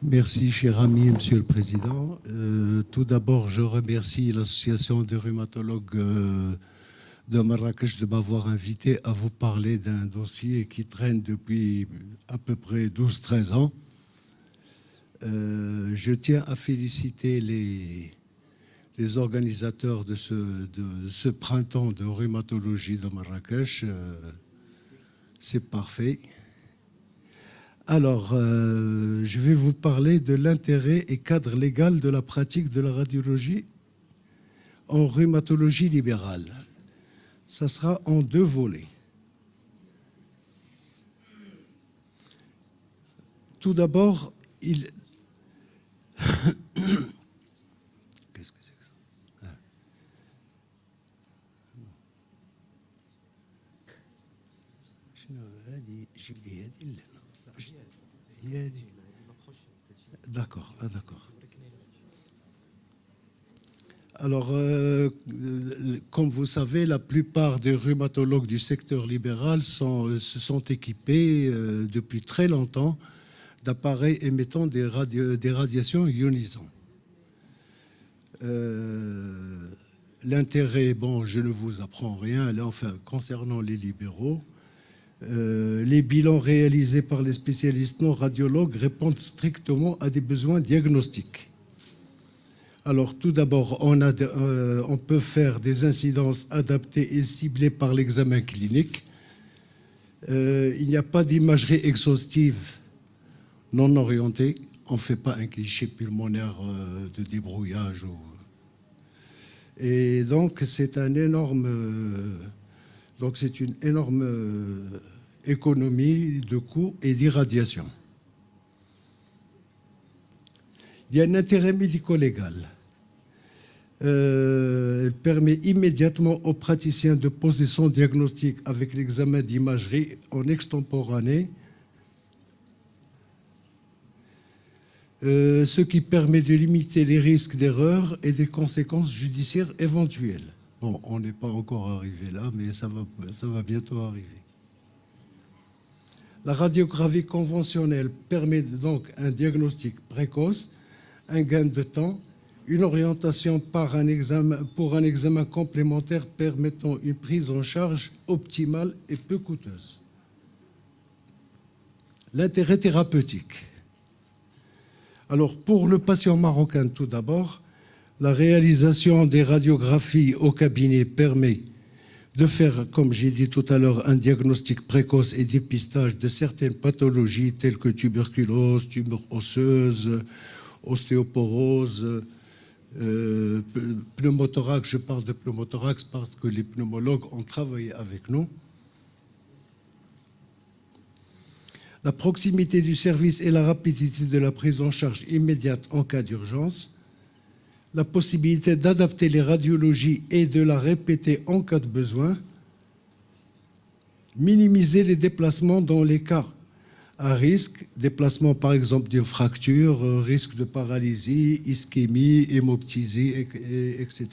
Merci, cher ami, Monsieur le Président. Tout d'abord, je remercie l'Association des rhumatologues de Marrakech de m'avoir invité à vous parler d'un dossier qui traîne depuis à peu près 12-13 ans. Je tiens à féliciter les organisateurs de ce printemps de rhumatologie de Marrakech. C'est parfait. Alors, je vais vous parler de l'intérêt et cadre légal de la pratique de la radiologie en rhumatologie libérale. Ça sera en deux volets. Tout d'abord, Qu'est-ce que c'est que ça? D'accord, d'accord. Alors, comme vous savez, la plupart des rhumatologues du secteur libéral se sont équipés depuis très longtemps d'appareils émettant des radiations ionisantes. L'intérêt, bon, je ne vous apprends rien, là, enfin, concernant les libéraux, les bilans réalisés par les spécialistes non radiologues répondent strictement à des besoins diagnostiques. Alors, tout d'abord, on peut faire des incidences adaptées et ciblées par l'examen clinique. Il n'y a pas d'imagerie exhaustive non orientée. On ne fait pas un cliché pulmonaire de débrouillage. Et donc, c'est une énorme économie de coûts et d'irradiation. Il y a un intérêt médico-légal. Elle permet immédiatement aux praticiens de poser son diagnostic avec l'examen d'imagerie en extemporané, ce qui permet de limiter les risques d'erreur et des conséquences judiciaires éventuelles. Bon, on n'est pas encore arrivé là, mais ça va bientôt arriver. La radiographie conventionnelle permet donc un diagnostic précoce, un gain de temps, une orientation pour un examen complémentaire permettant une prise en charge optimale et peu coûteuse. L'intérêt thérapeutique. Alors, pour le patient marocain, tout d'abord, la réalisation des radiographies au cabinet permet de faire, comme j'ai dit tout à l'heure, un diagnostic précoce et dépistage de certaines pathologies telles que tuberculose, tumeur osseuse, ostéoporose, pneumothorax. Je parle de pneumothorax parce que les pneumologues ont travaillé avec nous. La proximité du service et la rapidité de la prise en charge immédiate en cas d'urgence, la possibilité d'adapter les radiologies et de la répéter en cas de besoin, minimiser les déplacements dans les cas à risque, déplacement par exemple d'une fracture, risque de paralysie, ischémie, hémoptysie, etc.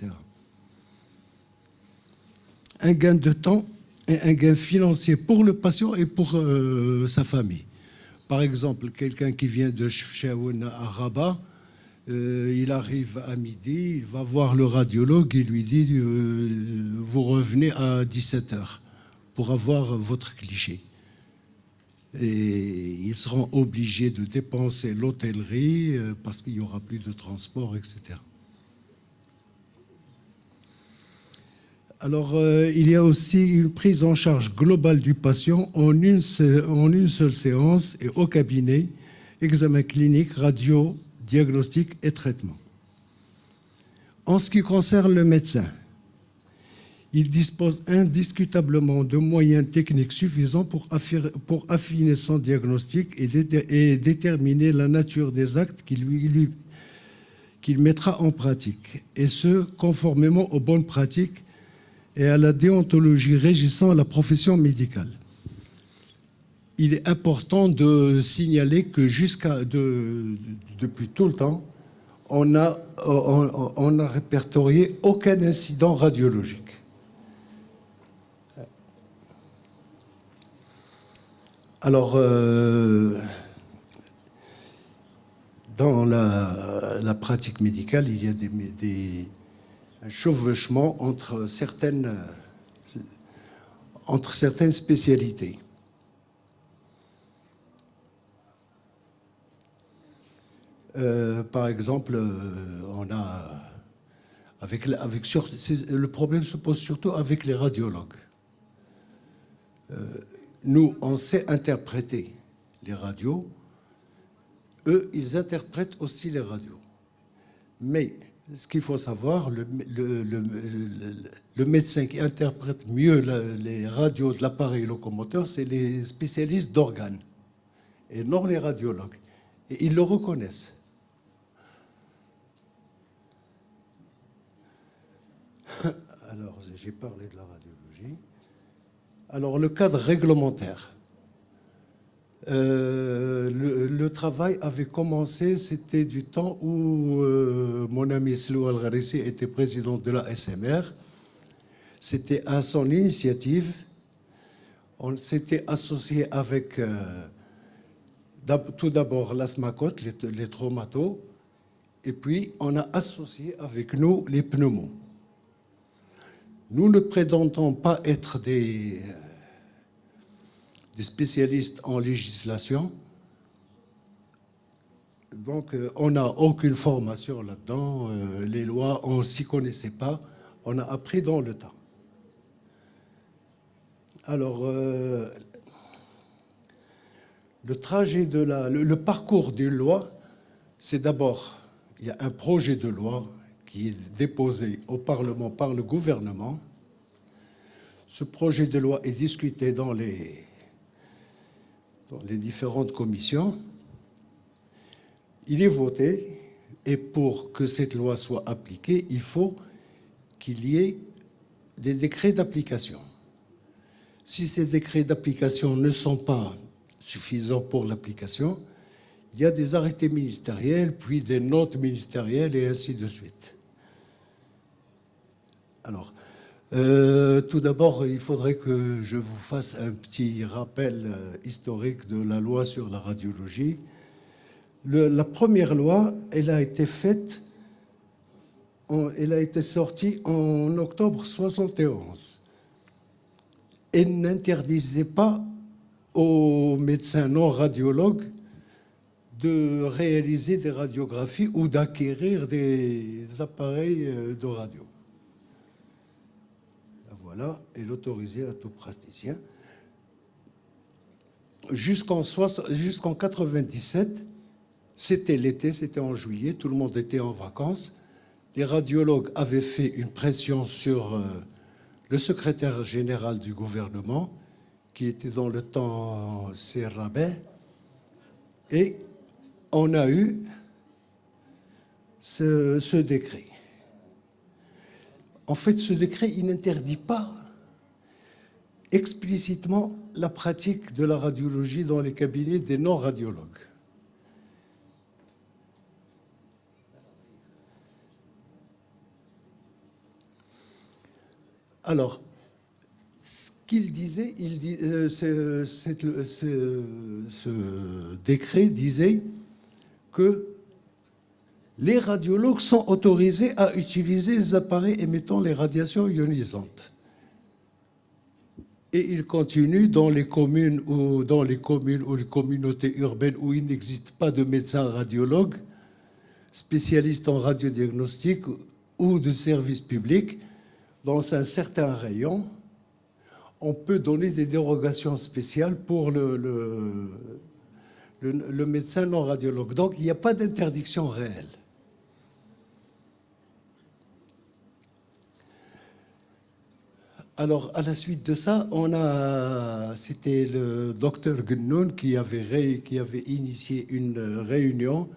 Un gain de temps et un gain financier pour le patient et pour sa famille. Par exemple, quelqu'un qui vient de Chefchaouen à Rabat, il arrive à midi, il va voir le radiologue, il lui dit vous revenez à 17h pour avoir votre cliché. Et ils seront obligés de dépenser l'hôtellerie parce qu'il n'y aura plus de transport, etc. Alors, il y a aussi une prise en charge globale du patient en une seule séance et au cabinet, examen clinique, radio, diagnostic et traitement. En ce qui concerne le médecin, il dispose indiscutablement de moyens techniques suffisants pour affiner son diagnostic et déterminer la nature des actes qu'il mettra en pratique, et ce, conformément aux bonnes pratiques et à la déontologie régissant la profession médicale. Il est important de signaler que depuis tout le temps, on n'a répertorié aucun incident radiologique. Alors, Dans la pratique médicale, il y a un chevauchement entre certaines spécialités. Par exemple, on a le problème se pose surtout avec les radiologues. Nous, on sait interpréter les radios. Eux, ils interprètent aussi les radios. Mais ce qu'il faut savoir, le médecin qui interprète mieux les radios de l'appareil locomoteur, c'est les spécialistes d'organes, et non les radiologues. Et ils le reconnaissent. Alors, j'ai parlé de la radiologie. Alors, le cadre réglementaire. Le travail avait commencé, c'était du temps où mon ami Slou Al-Gharissi était président de la SMR. C'était à son initiative. On s'était associé avec tout d'abord l'asmacot, les traumatos, et puis on a associé avec nous les pneumos. Nous ne prétendons pas être des spécialistes en législation. Donc, on n'a aucune formation là-dedans. Les lois, on ne s'y connaissait pas. On a appris dans le temps. Alors, le parcours d'une loi, c'est d'abord, il y a un projet de loi qui est déposé au Parlement par le gouvernement. Ce projet de loi est discuté dans les différentes commissions. Il est voté, et pour que cette loi soit appliquée, il faut qu'il y ait des décrets d'application. Si ces décrets d'application ne sont pas suffisants pour l'application, il y a des arrêtés ministériels, puis des notes ministérielles, et ainsi de suite. Alors, tout d'abord, il faudrait que je vous fasse un petit rappel historique de la loi sur la radiologie. La première loi, elle a été faite, elle a été sortie en octobre 1971. Elle n'interdisait pas aux médecins non radiologues de réaliser des radiographies ou d'acquérir des appareils de radio. Voilà, elle autorisait à tout praticien. Jusqu'en 1997, c'était l'été, c'était en juillet, tout le monde était en vacances. Les radiologues avaient fait une pression sur le secrétaire général du gouvernement, qui était dans le temps Serrabet, et on a eu ce décret. En fait, ce décret, il n'interdit pas explicitement la pratique de la radiologie dans les cabinets des non-radiologues. Alors, ce qu'il disait, ce décret disait que les radiologues sont autorisés à utiliser les appareils émettant les radiations ionisantes. Et il continue dans les communes ou les communautés urbaines où il n'existe pas de médecins radiologues, spécialistes en radiodiagnostic ou de services publics, dans un certain rayon, on peut donner des dérogations spéciales pour le médecin non radiologue. Donc, il n'y a pas d'interdiction réelle. Alors, à la suite de ça, c'était le docteur Guennoun qui avait initié une réunion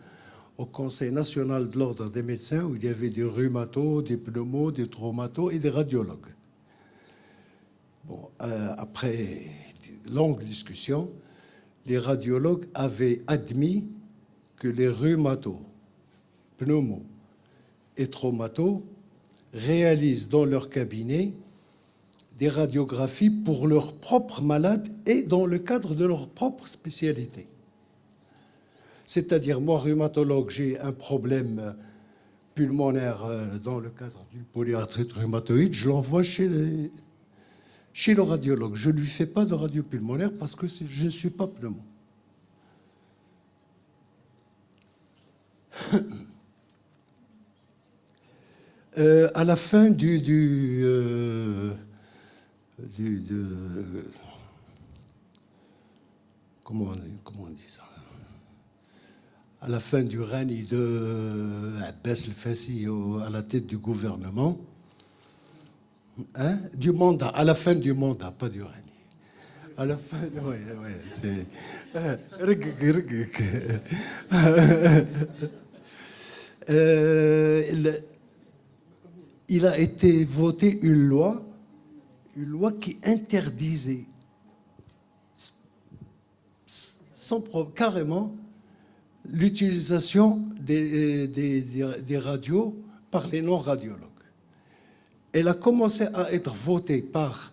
au Conseil national de l'ordre des médecins où il y avait des rhumatos, des pneumos, des traumatos et des radiologues. Bon, après de longues discussions, les radiologues avaient admis que les rhumatos, pneumos et traumatos réalisent dans leur cabinet des radiographies pour leurs propres malades et dans le cadre de leur propre spécialité. C'est-à-dire, moi, rhumatologue, j'ai un problème pulmonaire dans le cadre d'une polyarthrite rhumatoïde, je l'envoie chez le radiologue. Je ne lui fais pas de radio pulmonaire parce que je ne suis pas pneumo. À la fin comment on dit ça? À la fin du règne de Abbas el-Fassi à la tête du gouvernement, du mandat, à la fin du mandat, pas du règne. À la fin, oui, c'est... il a été voté une loi qui interdisait carrément l'utilisation des radios par les non-radiologues. Elle a commencé à être votée par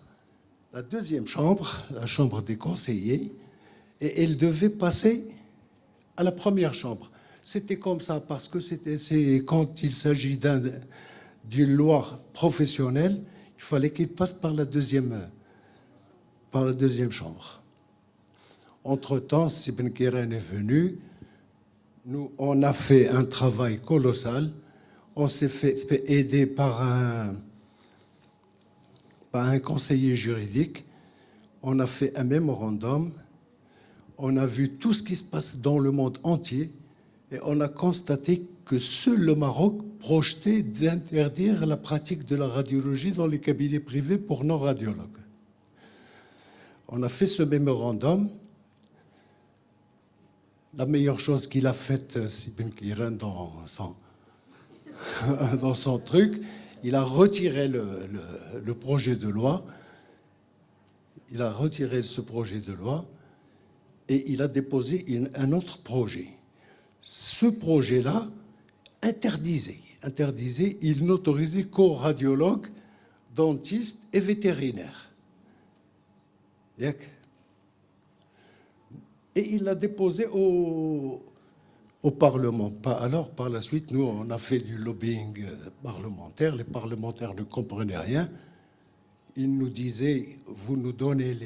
la deuxième chambre, la chambre des conseillers, et elle devait passer à la première chambre. C'était comme ça parce que c'est quand il s'agit d'une loi professionnelle, il fallait qu'il passe par la deuxième chambre. Entre-temps, Si Ben Keren est venu. Nous, on a fait un travail colossal. On s'est fait aider par un conseiller juridique. On a fait un mémorandum. On a vu tout ce qui se passe dans le monde entier. Et on a constaté que seul le Maroc projetait d'interdire la pratique de la radiologie dans les cabinets privés pour non-radiologues. On a fait ce mémorandum. La meilleure chose qu'il a faite, Si Ben Keren, dans son truc, il a retiré le projet de loi. Il a retiré ce projet de loi et il a déposé un autre projet. Ce projet-là interdisait, il n'autorisait qu'aux radiologues, dentistes et vétérinaires. Et il l'a déposé au Parlement. Alors, par la suite, nous, on a fait du lobbying parlementaire. Les parlementaires ne comprenaient rien. Ils nous disaient, vous nous donnez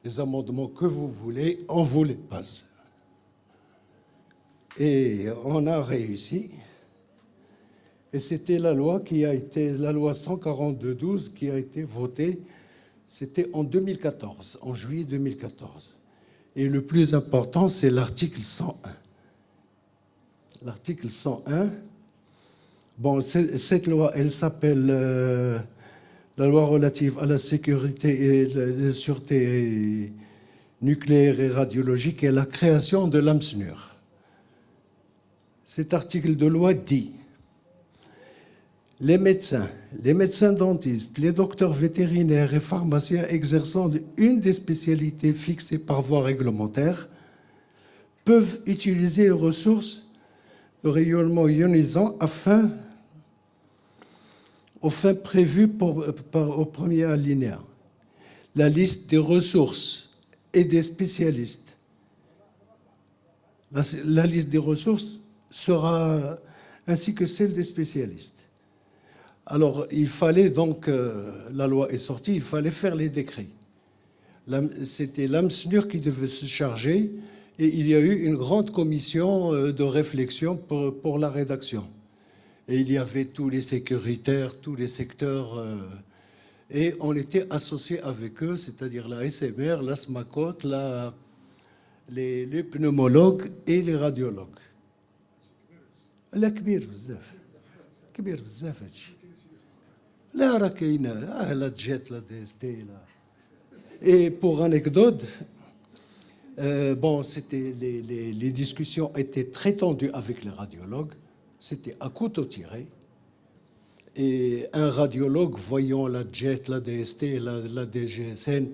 les amendements que vous voulez, on vous les passe. Et on a réussi. Et c'était la loi la loi 142-12 qui a été votée. C'était en 2014, en juillet 2014. Et le plus important, c'est l'article 101. L'article 101, bon, cette loi, elle s'appelle la loi relative à la sécurité et la sûreté nucléaire et radiologique et la création de l'AMSNUR. Cet article de loi dit: les médecins dentistes, les docteurs vétérinaires et pharmaciens exerçant une des spécialités fixées par voie réglementaire peuvent utiliser les ressources de rayonnement ionisant aux fins prévues au premier alinéa. La liste des ressources et des spécialistes. La liste des ressources sera ainsi que celle des spécialistes. Alors, il fallait donc, la loi est sortie, il fallait faire les décrets. C'était l'AMSNUR qui devait se charger et il y a eu une grande commission de réflexion pour la rédaction. Et il y avait tous les sécuritaires, tous les secteurs, et on était associés avec eux, c'est-à-dire la SMR, la SMACOT, les pneumologues et les radiologues. La كبير بزاف كبير بزاف هادشي لا راه كاينه لا تجات لا دي اس تي لا. Et pour anecdote, bon, les discussions étaient très tendues avec les radiologues, c'était à couteau tiré. Et un radiologue, voyant la JET, la DST, la DGSN,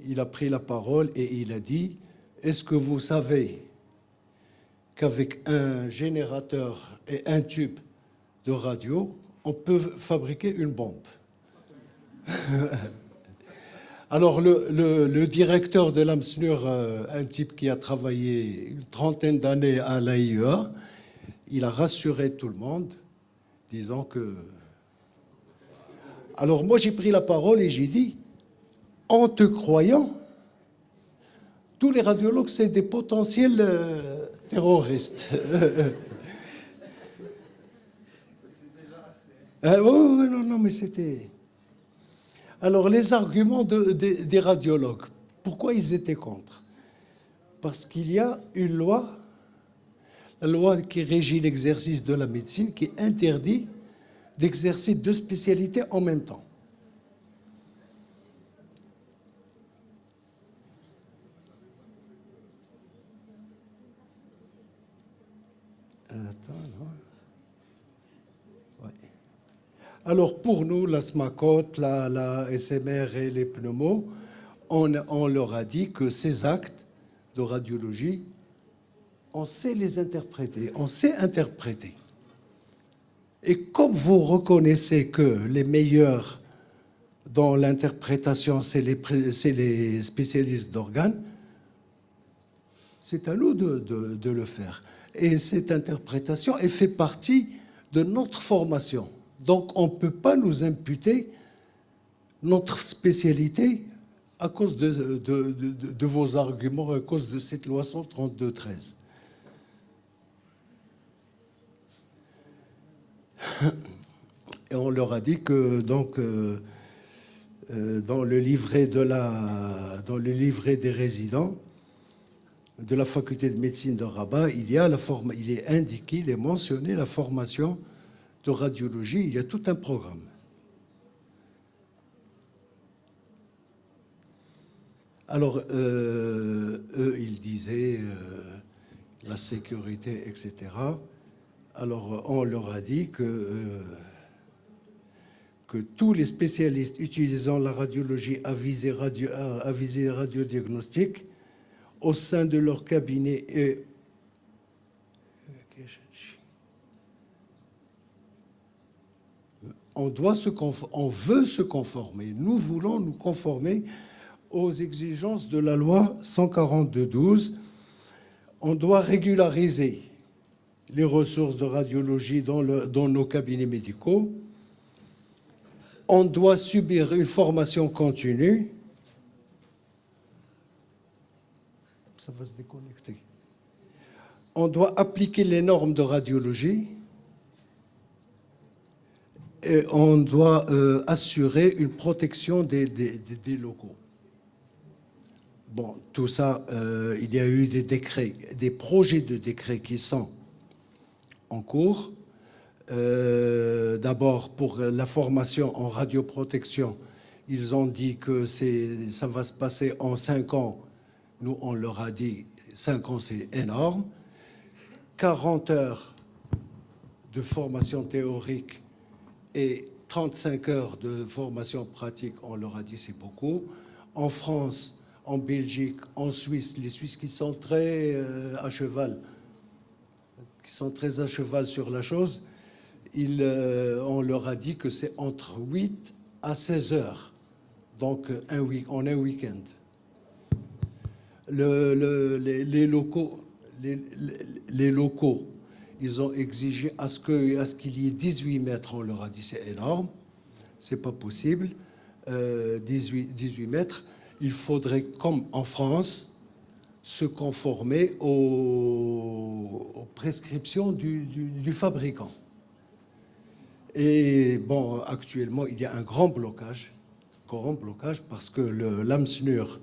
il a pris la parole et il a dit: est-ce que vous savez qu'avec un générateur et un tube de radio, on peut fabriquer une bombe? Alors, le directeur de l'AMSNUR, un type qui a travaillé une trentaine d'années à l'AIEA, il a rassuré tout le monde, disant que... Alors, moi, j'ai pris la parole et j'ai dit, en te croyant, tous les radiologues, c'est des potentiels terroristes. Oui, non, mais c'était... Alors, les arguments des radiologues, pourquoi ils étaient contre? Parce qu'il y a une loi, la loi qui régit l'exercice de la médecine, qui interdit d'exercer deux spécialités en même temps. Alors, pour nous, la SMACOT, la SMR et les pneumos, on leur a dit que ces actes de radiologie, on sait les interpréter, on sait interpréter. Et comme vous reconnaissez que les meilleurs dans l'interprétation, c'est les spécialistes d'organes, c'est à nous de le faire. Et cette interprétation, elle fait partie de notre formation. Donc, on ne peut pas nous imputer notre spécialité à cause de vos arguments, à cause de cette loi 132-13. Et on leur a dit que donc, dans le livret des résidents de la faculté de médecine de Rabat, il est indiqué, il est mentionné la formation de radiologie, il y a tout un programme. Alors, eux, ils disaient la sécurité, etc. Alors, on leur a dit que tous les spécialistes utilisant la radiologie à visée radiodiagnostique au sein de leur cabinet et on veut se conformer. Nous voulons nous conformer aux exigences de la loi 142-12. On doit régulariser les ressources de radiologie dans nos cabinets médicaux. On doit subir une formation continue. Ça va se déconnecter. On doit appliquer les normes de radiologie. Et on doit assurer une protection des locaux. Bon, tout ça, il y a eu des décrets, des projets de décrets qui sont en cours. D'abord, pour la formation en radioprotection, ils ont dit que ça va se passer en 5 ans. Nous, on leur a dit 5 ans, c'est énorme. 40 heures de formation théorique et 35 heures de formation pratique, on leur a dit c'est beaucoup. En France, en Belgique, en Suisse, les Suisses qui sont très à cheval sur la chose, on leur a dit que c'est entre 8 à 16 heures, donc en un week-end. Les locaux, ils ont exigé à ce qu'il y ait 18 mètres. On leur a dit c'est énorme, c'est pas possible. 18 mètres, il faudrait, comme en France, se conformer aux prescriptions du fabricant. Et bon, actuellement, il y a un grand blocage parce que l'AMSNUR,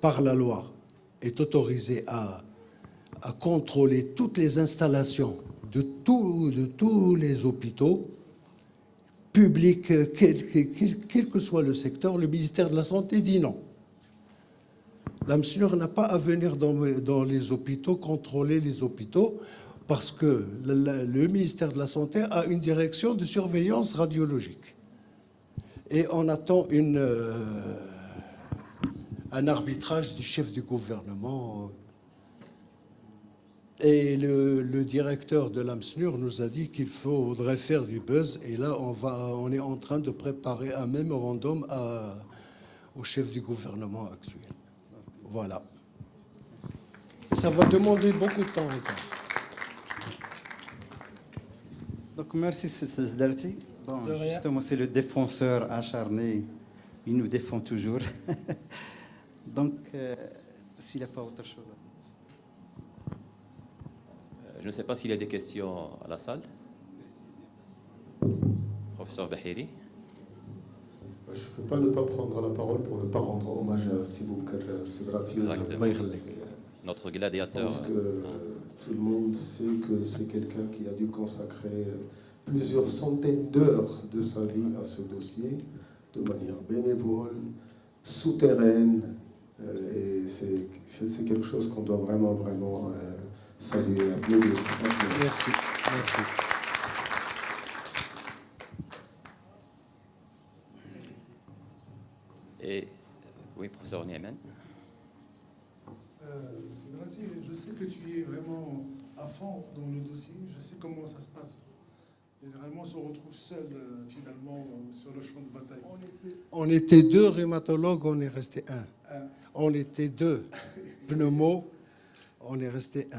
par la loi, est autorisé à contrôler toutes les installations de tous les hôpitaux publics, quel que soit le secteur. Le ministère de la Santé dit non. L'AMSNUR n'a pas à venir dans les hôpitaux, contrôler les hôpitaux, parce que le ministère de la Santé a une direction de surveillance radiologique. Et on attend un arbitrage du chef du gouvernement. Et le directeur de l'AMSNUR nous a dit qu'il faudrait faire du buzz. Et là, on est en train de préparer un mémorandum au chef du gouvernement actuel. Voilà. Ça va demander beaucoup de temps encore. Donc merci Zdarti. Bon, De rien. justement, c'est le défenseur acharné. Il nous défend toujours. Donc, s'il n'y a pas autre chose. Je ne sais pas s'il y a des questions à la salle. Professeur Bahiri. Je ne peux pas ne pas prendre la parole pour ne pas rendre hommage à Sidi Boubacar Zdarti. Notre Je gladiateur. pense que tout le monde sait que c'est quelqu'un qui a dû consacrer plusieurs centaines d'heures de sa vie à ce dossier, de manière bénévole, souterraine, et c'est quelque chose qu'on doit vraiment saluer. Merci. Merci. Et oui, professeur Niemen. Zdarti, je sais que tu es vraiment à fond dans le dossier, je sais comment ça se passe. Généralement, on se retrouve seul, finalement, sur le champ de bataille. On était 2 rhumatologues, on est resté 1. On était 2 pneumos, on est resté 1.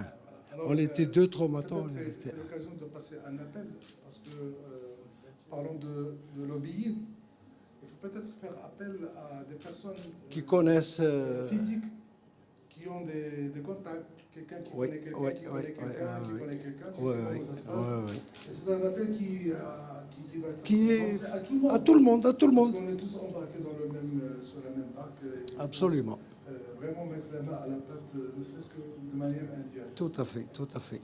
Alors, On était 2 traumatologues, on est resté c'est 1. l'occasion de passer un appel, parce que, parlons de lobbying, il faut peut-être faire appel à des personnes Qui connaissent... physiques, qui ont des contacts, quelqu'un qui connaît quelqu'un, qui connaît quelqu'un, qui connaît quelqu'un, qui sait comment ça se passe. Et c'est un appel qui va être pensé à tout le monde. à tout le monde. Parce qu'on est tous embarqués dans sur la même barque. Absolument. Vraiment mettre la main à la pâte, ne serait-ce que de manière indirecte. Tout à fait, tout à fait.